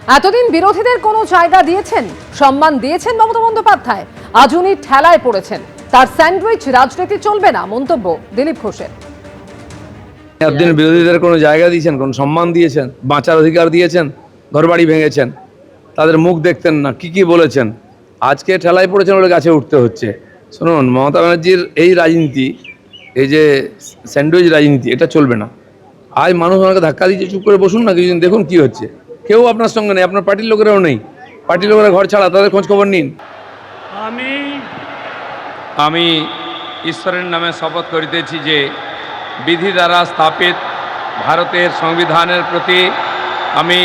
এতদিন বিরোধীদের কোনো জায়গা দিয়েছেন, সম্মান দিয়েছেন মমতা বন্দ্যোপাধ্যায়, আজ উনি ঠেলায় পড়েছেন। তার স্যান্ডউইচ রাজনীতি চলবে না, মন্তব্য দিলীপ ঘোষের। এতদিন বিরোধীদের কোনো জায়গা দিয়েছেন, কোনো সম্মান দিয়েছেন, বাঁচার অধিকার দিয়েছেন, ঘরবাড়ি ভেঙেছেন, তাদের মুখ দেখতেন না, কি বলেছেন, আজকে ঠেলায় পড়েছেন বলে গাছে উঠতে হচ্ছে। শুনুন, মমতা ব্যানার্জির এই রাজনীতি, এই যে স্যান্ডউইচ রাজনীতি, এটা চলবে না। আজ মানুষ ওনাকে ধাক্কা দিচ্ছে, চুপ করে বসুন না, কিছুদিন দেখুন কি হচ্ছে। কেউ আপনার সঙ্গে নেই, আপনার পার্টির লোকেরাও নেই, পার্টির লোকেরা ঘর ছাড়া, তাদের খোঁজ খবর নিন। আমি ঈশ্বরের নামে শপথ করিতেছি যে বিধি দ্বারা স্থাপিত ভারতের সংবিধানের প্রতি আমি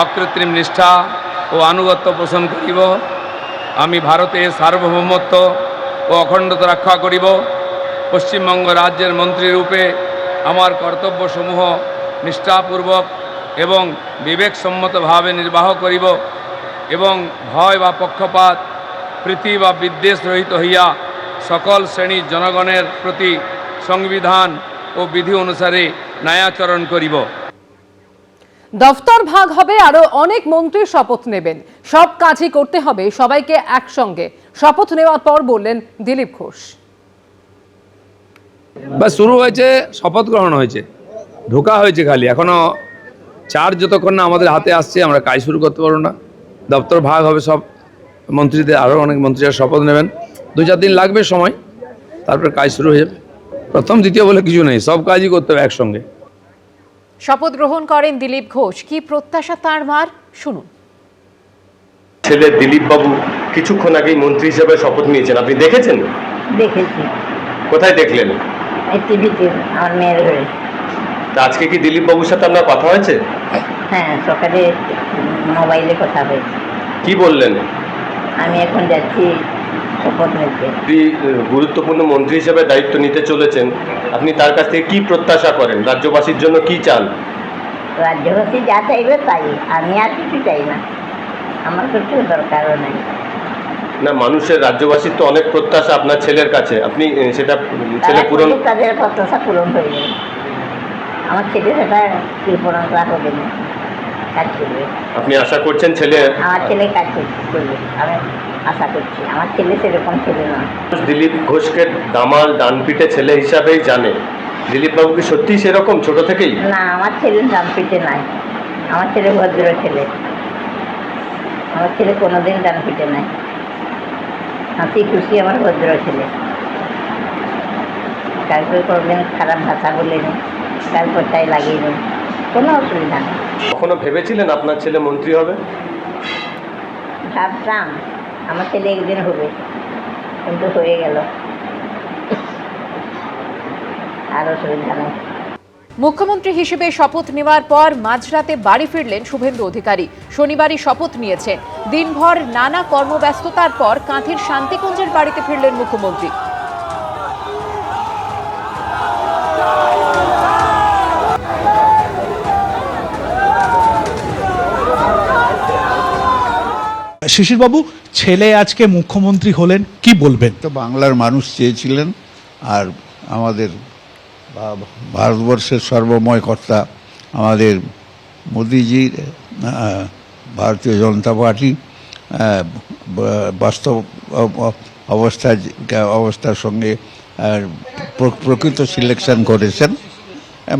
অকৃত্রিম নিষ্ঠা ও আনুগত্য পোষণ করিব। আমি ভারতের সার্বভৌমত্ব ও অখণ্ডতা রক্ষা করিব। পশ্চিমবঙ্গ রাজ্যের মন্ত্রীরূপে আমার কর্তব্যসমূহ নিষ্ঠাপূর্বক এবং বিবেকসম্মতভাবে নির্বাহ করিব এবং ভয় বা পক্ষপাত, প্রীতি বা বিদ্বেষ রহিত হইয়া সকল শ্রেণীর জনগণের প্রতি সংবিধান ও বিধি অনুসারে ন্যায়াচরণ করিব। দফতর ভাগ হবে, আরো অনেক মন্ত্রী শপথ নেবেন, সব কাজই করতে হবে সবাইকে একসঙ্গে। শপথ নেওয়ার পর বললেন দিলীপ ঘোষ। বাস শুরু হয়েছে, শপথ গ্রহণ হয়েছে, ঢোকা হয়েছে, খালি এখনো চার্জ যতক্ষণ না আমাদের হাতে আসছে আমরা কাজ শুরু করতে পারবো না। দপ্তর ভাগ হবে, সব মন্ত্রীদের, আরও অনেক মন্ত্রীরা শপথ নেবেন, 2-4 দিন লাগবে সময়, তারপর কাজ শুরু হয়ে যাবে। প্রথম দ্বিতীয় বলে কিছু নেই, সব কাজই করতে হবে একসঙ্গে। শপথ গ্রহণ করেন দিলীপ ঘোষ। কি প্রত্যাশা তাঁর মার, শুনুন। ছেলে দিলীপ বাবু কিছুক্ষণ আগেই মন্ত্রী হিসেবে শপথ নিয়েছেন, আপনি দেখেছেন? দেখেছি, কোথায় দেখলেন? টিভিতে, আমার মেয়ের ঘরে। তা আজকে কি দিলীপ বাবুর সাথে আপনার কথা হয়েছে? হ্যাঁ, সকালে মোবাইলে কথা হয়েছে। কি বললেন? আমি এখন যাচ্ছি শপথ নিতে। আপনি গুরুত্বপূর্ণ মন্ত্রী হিসেবে দায়িত্ব নিতে চলেছেন, আপনি তার কাছ থেকে কি প্রত্যাশা করেন? রাজ্যবাসীর জন্য কি চান? রাজ্যবাসী যা চাইবে তাই, আমি আর কিছু চাই না, আমার কিছু দরকারও নেই। না, মানুষের, রাজ্যবাসীর তো অনেক প্রত্যাশা আপনার ছেলের কাছে, আপনি সেটা ছেলে পূরণ, তাদের প্রত্যাশা পূরণ হয়ে যাবে। আমার ছেলে সেটা পূরণ করা হবে না, কাজ করবে। আপনি আশা করছেন ছেলে? আমার ছেলে কাজ করবে, আমি আশা করছি। আমার ছেলে সেরকম ছেলে নয়। দিলীপ ঘোষকে দামাল ডানপিটে ছেলে হিসাবেই জানে, দিলীপ বাবু কি সত্যিই সেরকম ছোট থেকেই? না, আমার ছেলে ডানপিটে নাই, আমার ছেলে ভদ্র ছেলে। আমার ছেলে কোনোদিন ডানপিটে নাই, হাসি খুশি আমার ভদ্র ছেলে। কাউকে কোনোদিন খারাপ ভাষা বলেনি, কার কথায় লাগিয়েনি, কোনো অসুবিধা নেই। কখনো ভেবেছিলেন আপনার ছেলে মন্ত্রী হবে? ভাবতাম আমার ছেলে একদিন হবে, কিন্তু হয়ে গেল, আর অসুবিধা নেই। মুখ্যমন্ত্রী হিসেবে শপথ নেওয়ার পর মাঝরাতে বাড়ি ফিরলেন শুভেন্দু অধিকারী। শনিবারই শপথ নিয়েছেন। দিনভর নানা কর্মব্যস্ততার পর কাঁথির শান্তিকুঞ্জের বাড়িতে ফিরলেন মুখ্যমন্ত্রী। শিশিরবাবু, ছেলে আজকে মুখ্যমন্ত্রী হলেন, কি বলবেন? তো বাংলার মানুষ চেয়েছিলেন, আর আমাদের ভারতবর্ষের সর্বময় কর্তা আমাদের মোদিজির ভারতীয় জনতা পার্টি বাস্তব অবস্থার সঙ্গে প্রকৃত সিলেকশন করেছেন।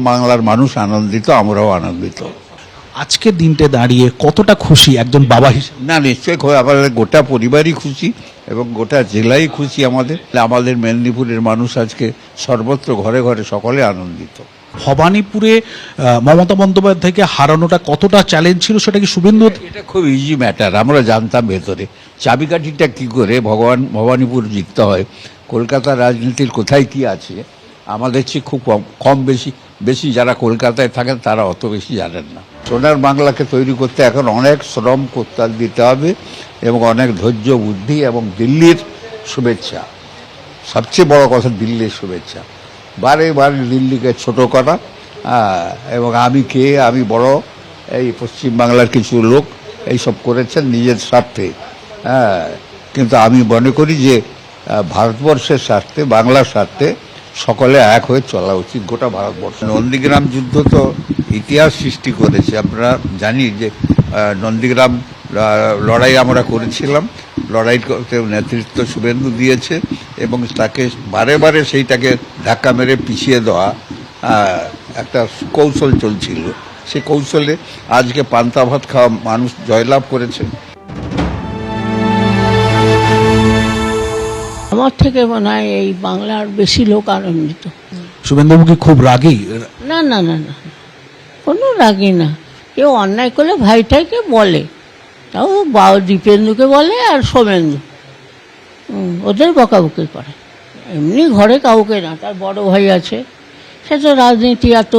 বাংলার মানুষ আনন্দিত, আমরাও আনন্দিত। আজকের দিনটা দাঁড়িয়ে কতটা খুশি একজন বাবা হিসেবে? না, নিশ্চয়ই আমাদের গোটা পরিবারই খুশি এবং গোটা জেলাই খুশি। আমাদের মেদিনীপুরের মানুষ আজকে সর্বত্র ঘরে ঘরে সকলে আনন্দিত। ভবানীপুরে মমতা বন্দ্যোপাধ্যায়কে হারানোটা কতটা চ্যালেঞ্জ ছিল, সেটা কি শুভেন্দু? এটা খুব ইজি ম্যাটার, আমরা জানতাম ভেতরে চাবিকাঠিটা কি করে ভবানীপুর জিততে হয়। কলকাতার রাজনীতির কোথায় কি আছে আমাদের চেয়ে খুব কম বেশি যারা কলকাতায় থাকেন তারা অত বেশি জানেন না। সোনার বাংলাকে তৈরি করতে এখন অনেক শ্রম করতে দিতে হবে এবং অনেক ধৈর্য, বুদ্ধি এবং দিল্লির শুভেচ্ছা। সবচেয়ে বড় কথা দিল্লির শুভেচ্ছা, বারে দিল্লিকে ছোট করা, এবং আমি বড়, এই পশ্চিমবাংলার কিছু লোক এইসব করেছেন নিজের স্বার্থে। কিন্তু আমি মনে করি যে ভারতবর্ষের স্বার্থে, বাংলার স্বার্থে সকলে এক হয়ে চলা উচিত গোটা ভারতবর্ষ। নন্দীগ্রাম যুদ্ধ তো ইতিহাস সৃষ্টি করেছে। আমরা জানি যে নন্দীগ্রাম লড়াই আমরা করেছিলাম, লড়াই করতে নেতৃত্ব শুভেন্দু দিয়েছে এবং তাকে বারে বারে সেইটাকে ধাক্কা মেরে পিছিয়ে দেওয়া একটা কৌশল চলছিল। সে কৌশলে আজকে পান্তা ভাত খাওয়া মানুষ জয়লাভ করেছে। আমার থেকে মনে হয় এই বাংলার বেশি লোক আনন্দিত। শুভেন্দুবাবু কি খুব রাগী? না না না না, কোনো রাগি না। কেউ অন্যায় করলে ভাইটাইকে বলে, তাও দীপেন্দুকে বলে আর সোমেন্দু ওদের বকাবকি করে, এমনি ঘরে কাউকে না। তার বড় ভাই আছে, সে তো রাজনীতি এত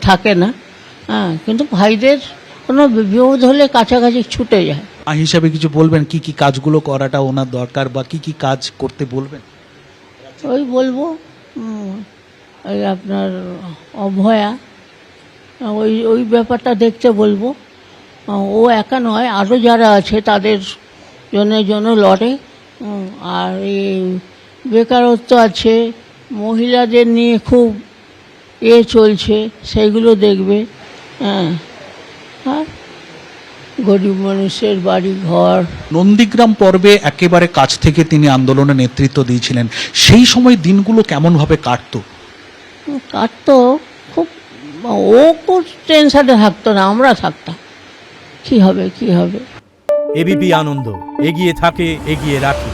থাকে না, হ্যাঁ, কিন্তু ভাইদের কোনো বিপদ হলে কাছাকাছি ছুটে যায়। হিসাবে কিছু বলবেন কি কি কাজগুলো করাটা ওনার দরকার বা কি কি কাজ করতে বলবেন? ওই বলবো ওই আপনার অভয়া, ওই ব্যাপারটা দেখতে বলবো। ও একা নয়, আরও যারা আছে তাদের জন্য লড়ে। আর এই বেকারত্ব আছে, মহিলাদের নিয়ে খুব চলছে, সেইগুলো দেখবে। হ্যাঁ, আর গরিব মানুষের বাড়ি ঘর। নন্দীগ্রাম পর্বে একেবারে কাছ থেকে তিনি আন্দোলনে নেতৃত্ব দিয়েছিলেন, সেই সময় দিনগুলো কেমনভাবে কাটতো? কাটতো খুব, ও খুব টেনশনে থাকতো না, আমরা থাকতাম কি হবে কি হবে। এবিপি আনন্দ, এগিয়ে থাকে, এগিয়ে রাখে।